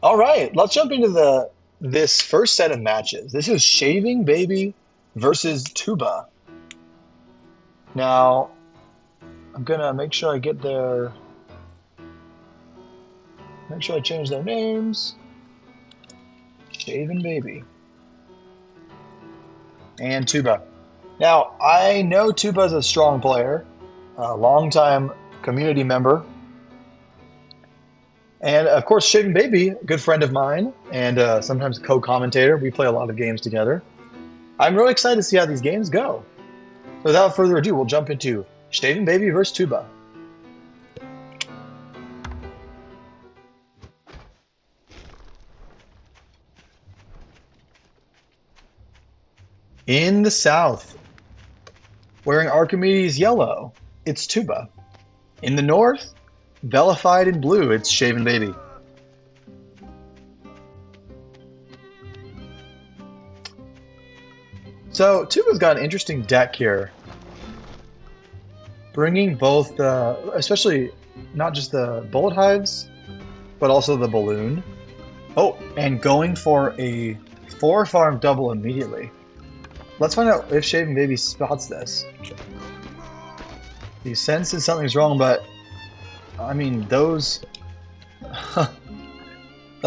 All right, let's jump into this first set of matches. This is Shavinbaby versus Tuba. Now, I'm gonna make sure I make sure I change their names. Shavinbaby and Tuba. Now, I know Tuba's a strong player, a longtime community member, and of course, Shavinbaby, a good friend of mine, and sometimes co-commentator. We play a lot of games together. I'm really excited to see how these games go. Without further ado, we'll jump into Shavinbaby versus Tuba. In the south, wearing Archimedes yellow, it's Tuba. In the north, Bellified in blue, it's Shavinbaby. So Tuba's got an interesting deck here, bringing both the, especially not just the bullet hives, but also the balloon. Oh, and going for a 4-farm double immediately. Let's find out if Shavinbaby spots this. He senses something's wrong, but I mean, those the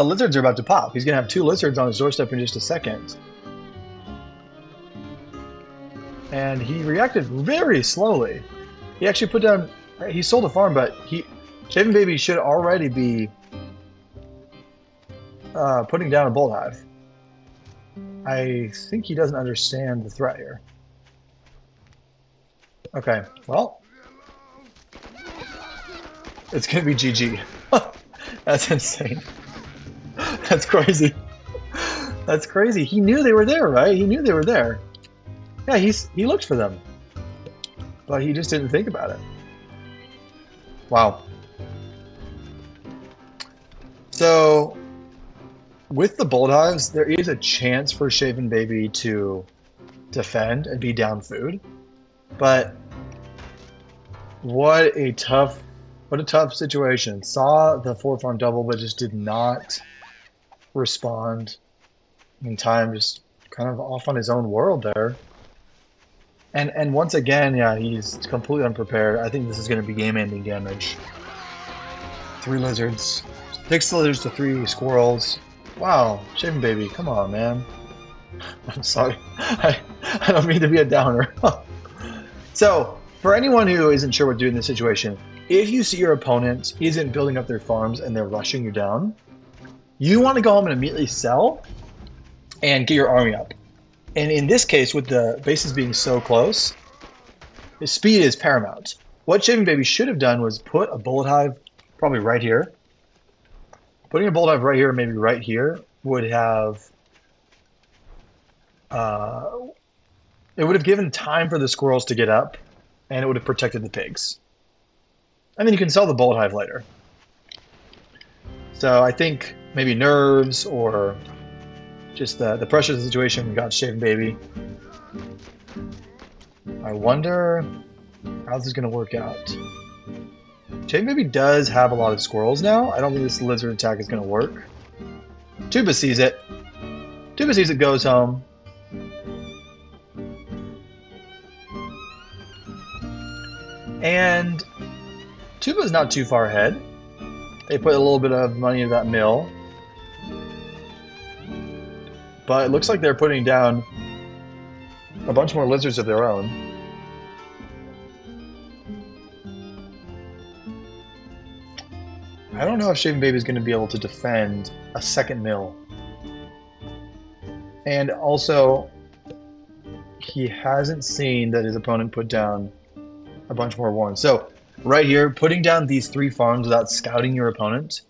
lizards are about to pop. He's gonna have 2 lizards on his doorstep in just a second. And he reacted very slowly. He actually put down, he sold a farm, but Shavinbaby should already be putting down a bolt hive. I think he doesn't understand the threat here. Okay, well, it's gonna be GG. That's insane. That's crazy. That's crazy. He knew they were there, right? He knew they were there. Yeah, he looked for them, but he just didn't think about it. Wow. So, with the bolt hives, there is a chance for Shavinbaby to defend and be down food, but what a tough situation. Saw the 4-farm double, but just did not respond in time. Just kind of off on his own world there. And once again, yeah, he's completely unprepared. I think this is going to be game-ending damage. 3 lizards. 6 lizards to 3 squirrels. Wow, Shavinbaby, come on, man. I'm sorry. I don't mean to be a downer. So, for anyone who isn't sure what to do in this situation, if you see your opponent isn't building up their farms and they're rushing you down, you want to go home and immediately sell and get your army up. And in this case, with the bases being so close, the speed is paramount. What Shavinbaby should have done was put a bullet hive probably right here. Putting a bullet hive right here, maybe right here, would have it would have given time for the squirrels to get up, and it would have protected the pigs. And then you can sell the bullet hive later. So I think maybe nerves or just the pressure of the situation got Shavinbaby. I wonder how this is going to work out. Shavinbaby does have a lot of squirrels now. I don't think this lizard attack is going to work. Tuba sees it. Tuba sees it, goes home. And Tuba's not too far ahead. They put a little bit of money into that mill. But it looks like they're putting down a bunch more lizards of their own. I don't know if Shavinbaby is going to be able to defend a second mill. And also, he hasn't seen that his opponent put down a bunch more warns. So, right here, putting down these 3 farms without scouting your opponent,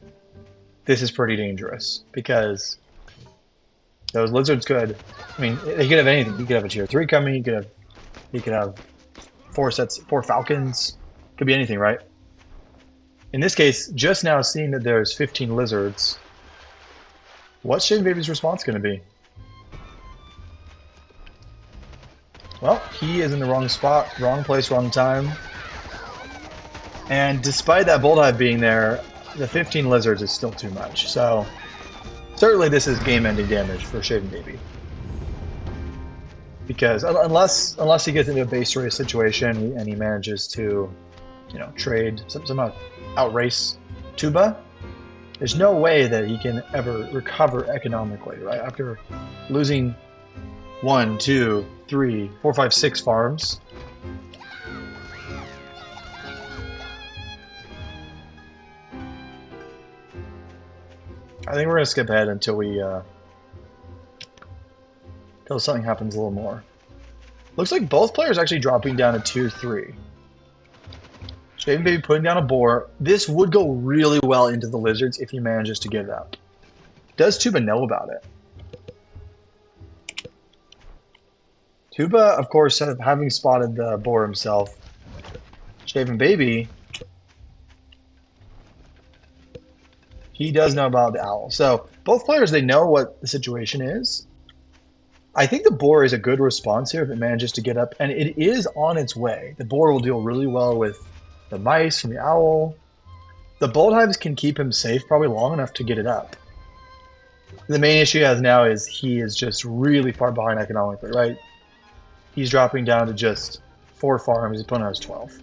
this is pretty dangerous because those lizards could, I mean, they could have anything. You could have a tier 3 coming, you could have 4 falcons, could be anything, right? In this case, just now seeing that there's 15 lizards, what's Shavinbaby's response going to be? Well, he is in the wrong spot, wrong place, wrong time. And despite that bolt hive being there, the 15 lizards is still too much. So certainly this is game-ending damage for Shavinbaby. Because unless he gets into a base race situation and he manages to, you know, trade somehow outrace Tuba, there's no way that he can ever recover economically, right? After losing 1, 2, 3, 4, 5, 6 farms. I think we're gonna skip ahead until we until something happens a little more. Looks like both players actually dropping down to 2-3. Shavinbaby putting down a boar. This would go really well into the lizards if he manages to get it up. Does Tuba know about it? Tuba, of course, having spotted the boar himself. Shavinbaby, he does know about the owl. So both players, they know what the situation is. I think the boar is a good response here if it manages to get up, and it is on its way. The boar will deal really well with the mice and the owl. The bolt hives can keep him safe probably long enough to get it up. The main issue he has now is he is just really far behind economically, right? He's dropping down to just 4 farms. His opponent has 12.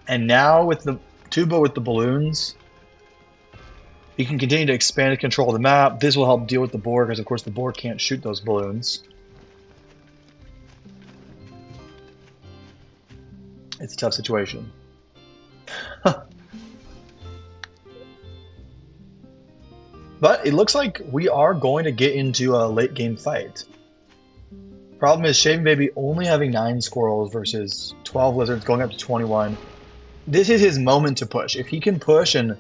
And now with the Tuba with the balloons, he can continue to expand and control the map. This will help deal with the boar because, of course, the boar can't shoot those balloons. It's a tough situation. But it looks like we are going to get into a late game fight. Problem is Shavinbaby only having 9 squirrels versus 12 lizards going up to 21. This is his moment to push. If he can push and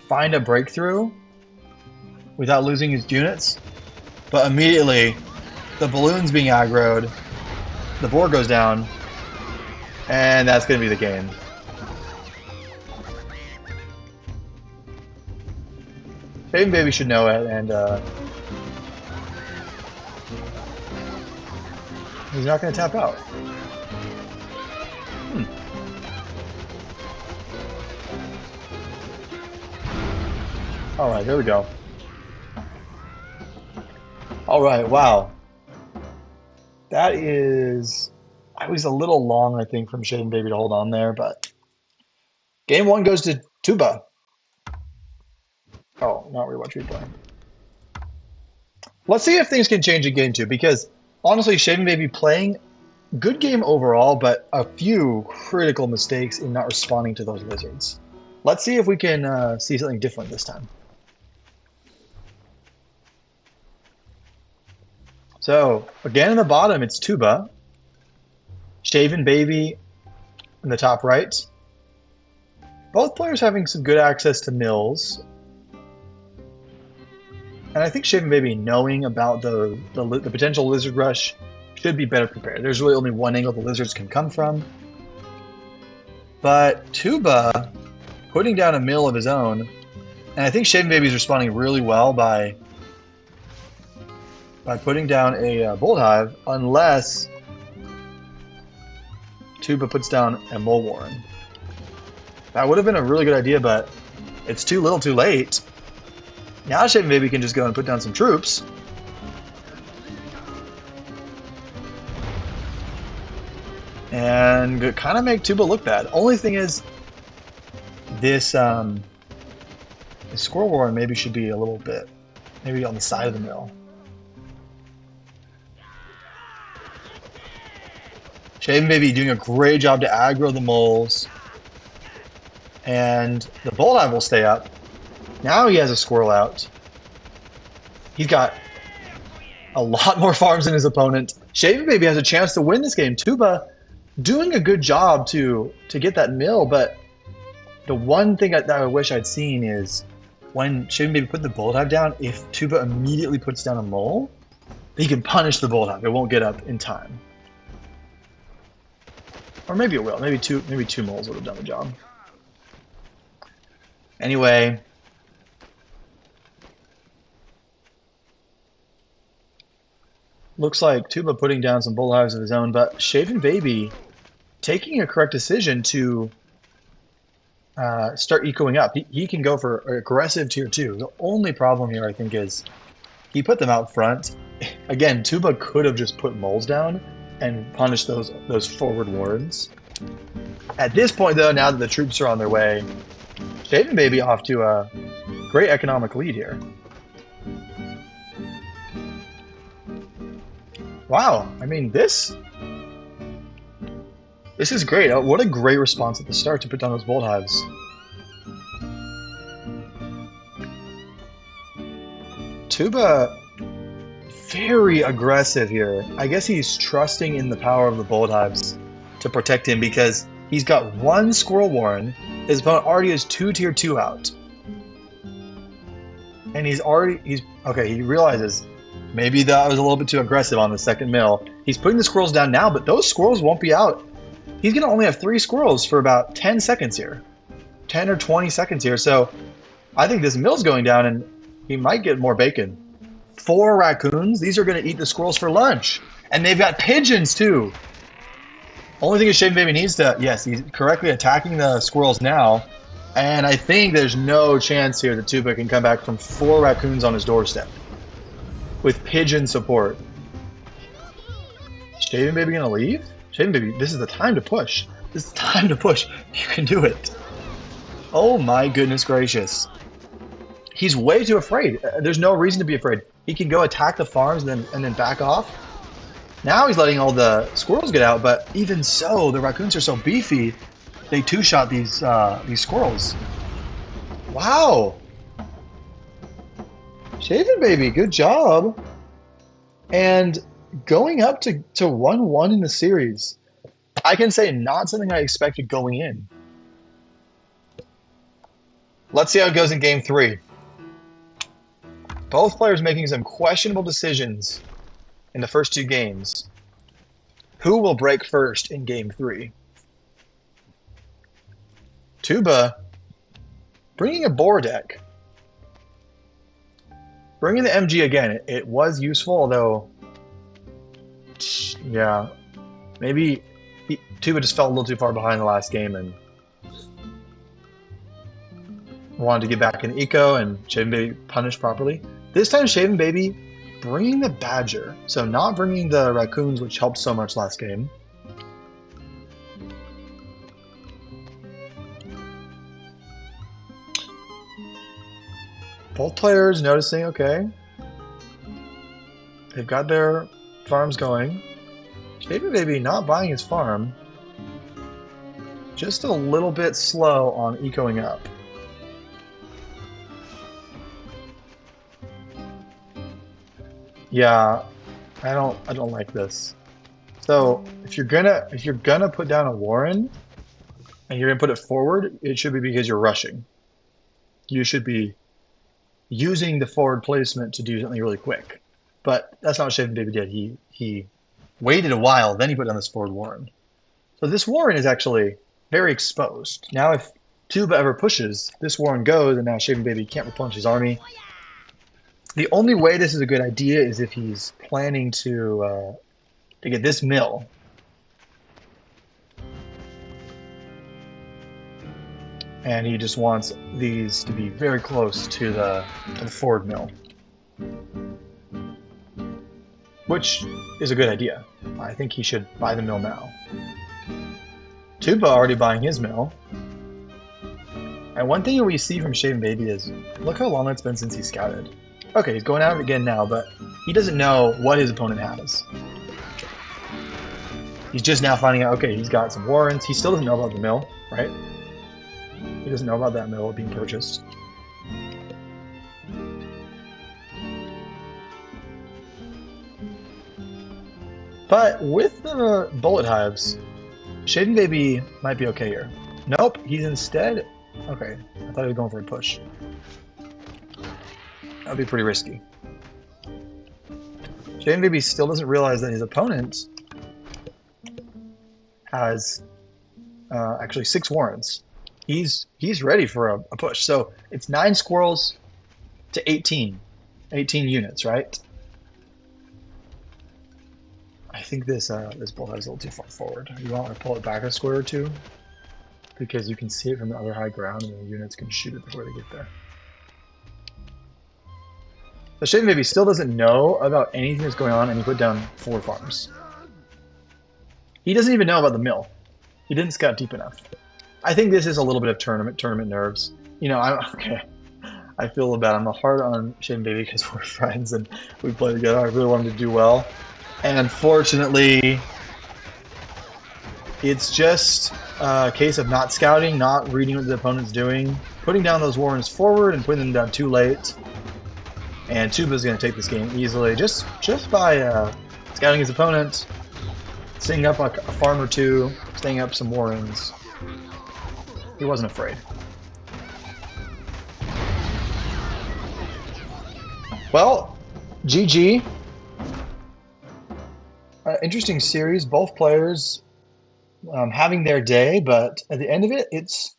find a breakthrough without losing his units, but immediately the balloon's being aggroed, the boar goes down, and that's going to be the game. Shavinbaby should know it, and he's not going to tap out. Alright, there we go. Alright, wow. That is... I was a little long, I think, from Shavinbaby to hold on there, but... Game 1 goes to Tuba. Oh, not rewatch replay. Let's see if things can change in Game 2, because, honestly, Shavinbaby playing good game overall, but a few critical mistakes in not responding to those lizards. Let's see if we can see something different this time. So, again in the bottom, it's Tuba. Shavinbaby in the top right. Both players having some good access to mills. And I think Shavinbaby knowing about the potential lizard rush should be better prepared. There's really only one angle the lizards can come from. But Tuba putting down a mill of his own, and I think Shavinbaby is responding really well by putting down a bolt hive, unless Tuba puts down a mole warren. That would have been a really good idea, but it's too little too late. Now Shavinbaby can just go and put down some troops. And kind of make Tuba look bad. Only thing is, this squirrel warren maybe should be a little bit, maybe on the side of the mill. Shavinbaby doing a great job to aggro the moles. And the bolt hive will stay up. Now he has a squirrel out. He's got a lot more farms than his opponent. Shavinbaby has a chance to win this game. Tuba doing a good job to get that mill, but the one thing that I wish I'd seen is when Shavinbaby put the bolt hive down, if Tuba immediately puts down a mole, he can punish the bolt hive. It won't get up in time. Or maybe it will. Maybe two moles would have done the job. Anyway, looks like Tuba putting down some bolt hives of his own, but Shavinbaby taking a correct decision to start ecoing up. He can go for aggressive tier 2. The only problem here, I think, is he put them out front. Again, Tuba could have just put moles down and punished those forward wards. At this point, though, now that the troops are on their way, Shavinbaby off to a great economic lead here. Wow, I mean, this is great. What a great response at the start to put down those bolt hives. Tuba, very aggressive here. I guess he's trusting in the power of the bolt hives to protect him because he's got one Squirrel Warren. His opponent already has 2 tier 2 out. And okay, he realizes maybe that was a little bit too aggressive on the second mill. He's putting the squirrels down now, but those squirrels won't be out. He's going to only have 3 squirrels for about 10 seconds here. 10 or 20 seconds here. So I think this mill's going down and he might get more bacon. 4 raccoons. These are going to eat the squirrels for lunch. And they've got pigeons too. Only thing is Shavinbaby needs to, yes, he's correctly attacking the squirrels now. And I think there's no chance here that Tuba can come back from 4 raccoons on his doorstep. With pigeon support. Shavinbaby gonna leave? Shavinbaby, this is the time to push. This is the time to push. You can do it. Oh my goodness gracious. He's way too afraid. There's no reason to be afraid. He can go attack the farms and then back off. Now he's letting all the squirrels get out, but even so, the raccoons are so beefy, they two-shot these squirrels. Wow. Shavinbaby, good job. And going up to 1-1 in the series, I can say not something I expected going in. Let's see how it goes in game 3. Both players making some questionable decisions in the first 2 games. Who will break first in game 3? Tuba bringing a boar deck. Bringing the MG again, it was useful, although, yeah, maybe Tuba just fell a little too far behind the last game and wanted to get back in eco and Shavinbaby punished properly. This time Shavinbaby bringing the badger, so not bringing the raccoons, which helped so much last game. Both players noticing, okay, they've got their farms going. Shavinbaby not buying his farm, just a little bit slow on ecoing up. Yeah, I don't like this. So if you're gonna put down a Warren and you're gonna put it forward, it should be because you're rushing. You should be using the forward placement to do something really quick. But that's not what Shavinbaby did. He waited a while, then he put down this forward Warren. So this Warren is actually very exposed. Now if Tuba ever pushes, this Warren goes, and now Shavinbaby can't replenish his army. The only way this is a good idea is if he's planning to get this mill. And he just wants these to be very close to the forward mill. Which is a good idea. I think he should buy the mill now. Tuba already buying his mill. And one thing we see from Shavinbaby is, look how long it's been since he scouted. Okay, he's going out again now, but he doesn't know what his opponent has. He's just now finding out, okay, he's got some warrants. He still doesn't know about the mill, right? He doesn't know about that mill being purchased. But with the bullet hives, Shavinbaby might be okay here. Nope, he's instead... Okay, I thought he was going for a push. That would be pretty risky. Shavinbaby still doesn't realize that his opponent has actually 6 warrants. He's ready for a push. So it's 9 squirrels to 18 units, right? I think this bull is a little too far forward. You want to pull it back a square or two? because you can see it from the other high ground and the units can shoot it before they get there. The Shavinbaby still doesn't know about anything that's going on, and he put down 4 farms. He doesn't even know about the mill. He didn't scout deep enough. I think this is a little bit of tournament nerves. You know, I feel bad. I'm hard on Shavinbaby because we're friends and we play together. I really want him to do well. And unfortunately, it's just a case of not scouting, not reading what the opponent's doing, putting down those warrens forward and putting them down too late. And Tuba's going to take this game easily just by scouting his opponent, staying up a farm or two, staying up some warrens. He wasn't afraid. Well, GG. Interesting series. Both players having their day, but at the end of it, it's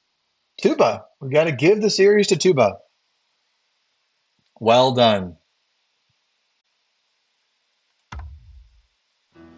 Tuba. We got to give the series to Tuba. Well done.